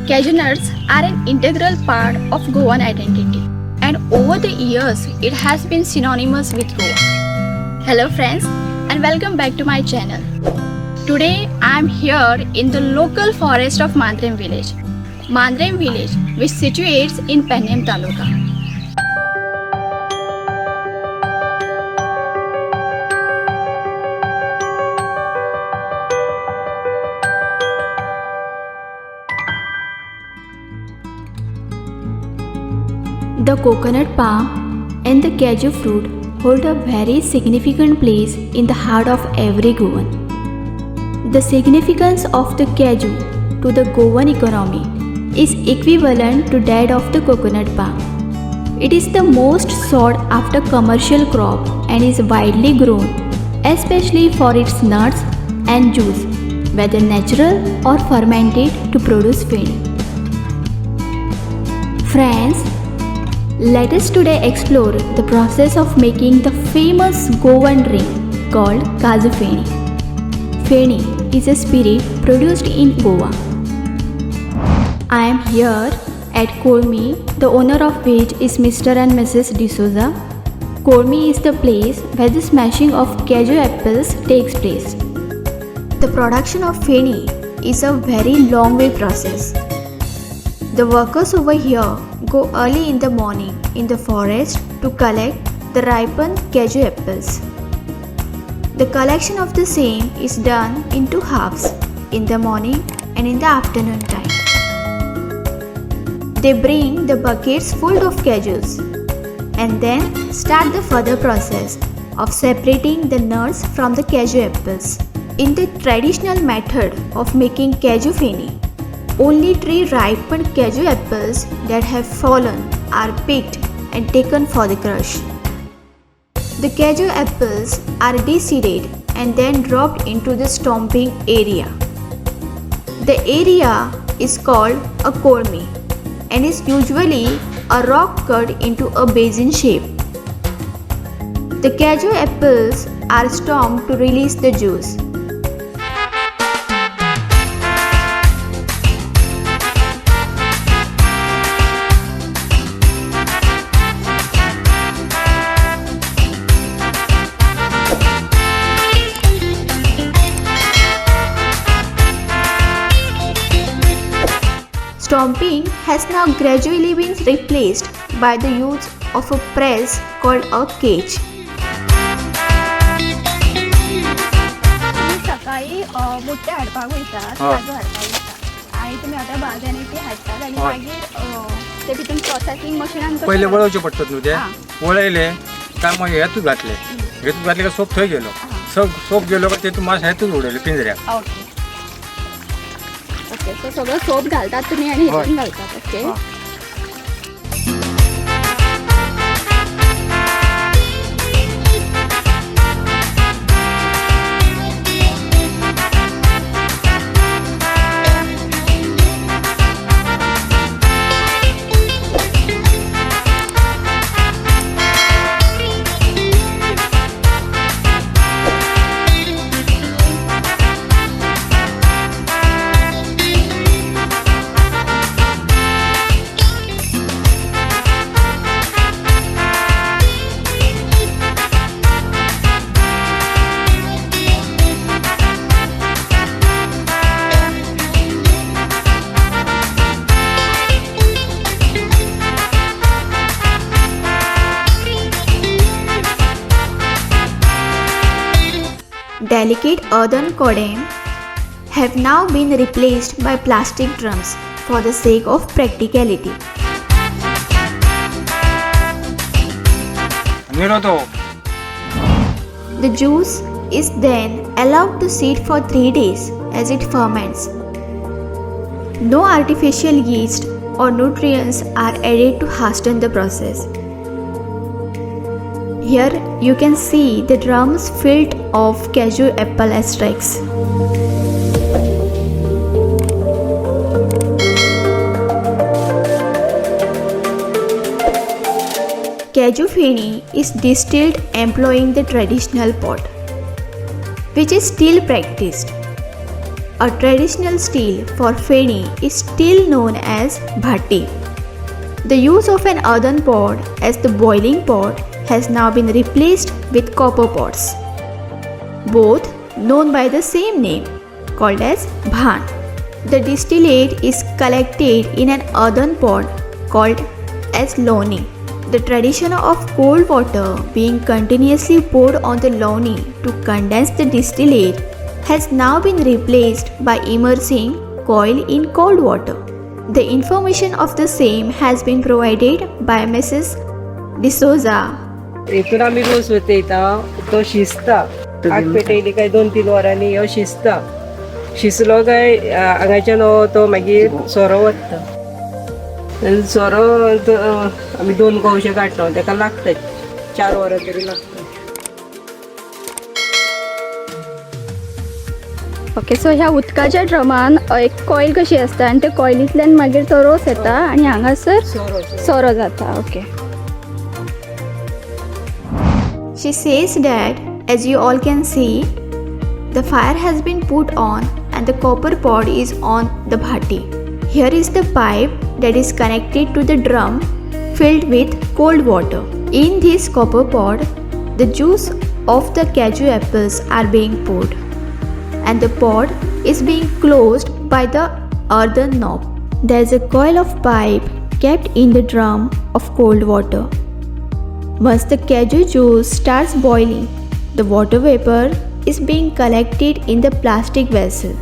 Cashew nuts are an integral part of Goan identity, and over the years, it has been synonymous with Goa. Hello, friends, and welcome back to my channel. Today, I am here in the local forest of Mandrem village. Mandrem village, which situates in Pannem Taluka. The coconut palm and the cashew fruit hold a very significant place in the heart of every Goan. The significance of the cashew to the Goan economy is equivalent to that of the coconut palm. It is the most sought after commercial crop and is widely grown, especially for its nuts and juice, whether natural or fermented to produce feni. Friends, let us today explore the process of making the famous Goan drink called Kaju Feni. Feni is a spirit produced in Goa. I am here at Kolmi, the owner of which is Mr. and Mrs. D'Souza. Kolmi is the place where the smashing of cashew apples takes place. The production of Feni is a very long way process. The workers over here go early in the morning in the forest to collect the ripened cashew apples. The collection of the same is done in two halves, in the morning and in the afternoon time. They bring the buckets full of cashews and then start the further process of separating the nuts from the cashew apples. In the traditional method of making cashew feni, only 3 ripened cashew apples that have fallen are picked and taken for the crush. The cashew apples are deseeded and then dropped into the stomping area. The area is called a kolmi and is usually a rock cut into a basin shape. The cashew apples are stomped to release the juice. Stomping has now gradually been replaced by the use of a press called a cage. तुम्ही सकाळी मोठे हाडपाक वयतात, काजू हाडपाक वयतात आणि तुम्ही आता बाजारांनी ती हाडटात आणि मागीर ते भितर प्रोसेसिंग मशिनान पहिले वळवचे पडतात न्हू ते वळयले काय मग हेतूच घातले का सोप थंय गेलो सोप गेलो का तेतून मास हेतूच उडयले पिंजऱ्याक. ओके ओके सो सगळं सोप घालतात तुम्ही आणि हेतून घालतात. Okay Delicate earthen kodam have now been replaced by plastic drums for the sake of practicality. The juice is then allowed to sit for 3 days as it ferments. No artificial yeast or nutrients are added to hasten the process. Here you can see the drums filled of cashew apple extracts. Cashew feni is distilled employing the traditional pot, which is still practiced. a traditional steel for feni is still known as bhatti. The use of an earthen pot as the boiling pot has now been replaced with copper pots, both known by the same name, called as bhan. The distillate is collected in an earthen pot called as loni. The tradition of cold water being continuously poured on the loni to condense the distillate has now been replaced by immersing coil in cold water. The information of the same has been provided by Mrs. D'Souza. इथून आम्ही रोज होते इथं तो शिजता आग पेटयली काय 2-3 वरांनी ह्यो शिजलो काय हांगाच्यान तो मागीर सोरो वता आनी सोरो आमी 2 कवशे काडटा ताका लागता 4 वरां तरी लागता. ओके, सो ह्या उदकाच्या ड्रमान एक कॉईल कशी असता आणि त्या कॉइलींतल्यान मागीर तो रोस येता आणि हांगासर सोरो जाता. Okay. She says that, as you all can see, the fire has been put on and the copper pot is on the bhatti. Here is the pipe that is connected to the drum filled with cold water. In this copper pot, the juice of the cashew apples are being poured, and the pot is being closed by the earthen knob. There is a coil of pipe kept in the drum of cold water. Once the cashew juice starts boiling, the water vapor is being collected in the plastic vessel.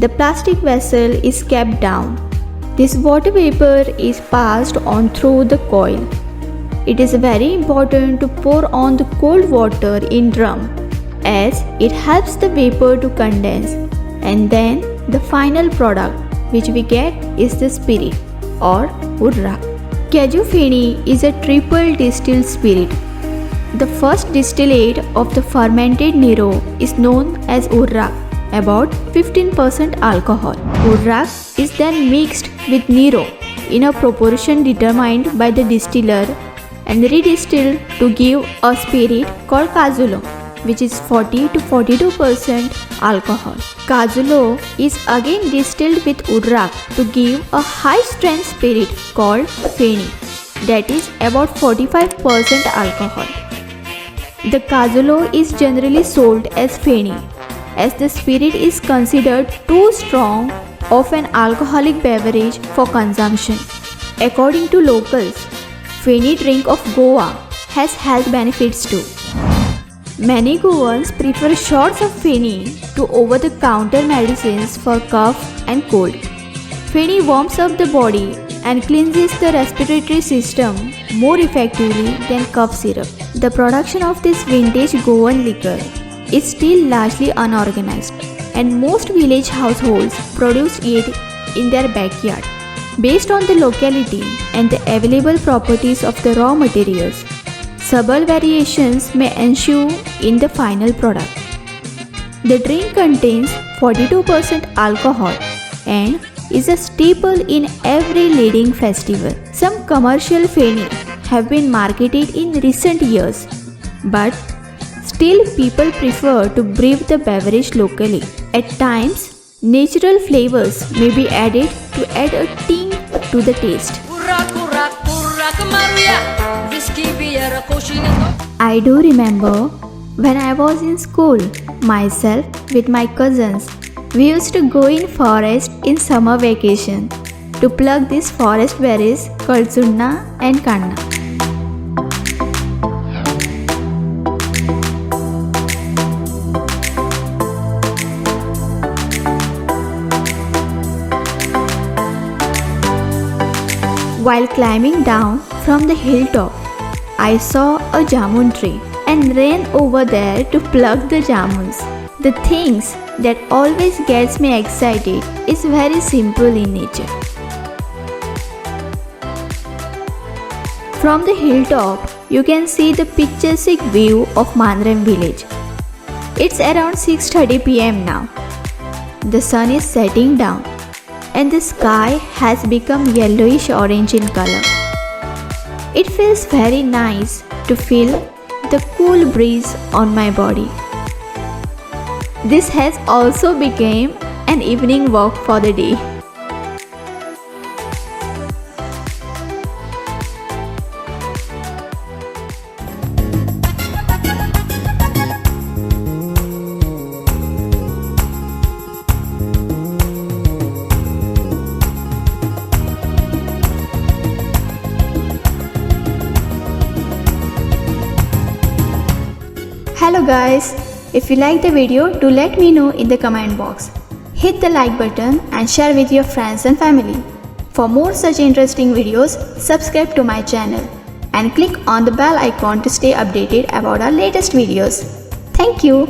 The plastic vessel is kept down. This water vapor is passed on through the coil. It is very important to pour on the cold water in drum, as it helps the vapor to condense, and then the final product which we get is the spirit or urrak. Cashew feni is a triple distilled spirit. The first distillate of the fermented Nero is known as urrak, about 15% alcohol. Urrak is then mixed with Nero in a proportion determined by the distiller and redistilled to give a spirit called Cazulo, which is 40 to 42% alcohol. Cazulo is again distilled with urrak to give a high strength spirit called feni, that is about 45% alcohol. The Cazulo is generally sold as feni, as the spirit is considered too strong of an alcoholic beverage for consumption. According to locals, feni drink of Goa has health benefits too. Many Goans prefer shots of feni to over-the-counter medicines for cough and cold. Feni warms up the body and cleanses the respiratory system more effectively than cough syrup. The production of this vintage Goan liquor is still largely unorganized, and most village households produce it in their backyard. Based on the locality and the available properties of the raw materials, subtle variations may ensue in the final product. The drink contains 42% alcohol and is a staple in every leading festival. Some commercial feni have been marketed in recent years, but still people prefer to brew the beverage locally. At times, natural flavors may be added to add a ting to the taste. I do remember when I was in school, myself with my cousins, we used to go in forest in summer vacation to pluck these forest berries called zunna and kanna. While climbing down from the hilltop, I saw a jamun tree and ran over there to pluck the jamuns. The things that always gets me excited is very simple in nature. From the hilltop, you can see the picturesque view of Mandrem village. It's around 6:30 p.m. now. The sun is setting down and the sky has become yellowish orange in color. It feels very nice to feel the cool breeze on my body. This has also become an evening walk for the day. Hello guys, if you like the video, do let me know in the comment box. Hit the like button and share with your friends and family. For more such interesting videos, subscribe to my channel and click on the bell icon to stay updated about our latest videos. Thank you.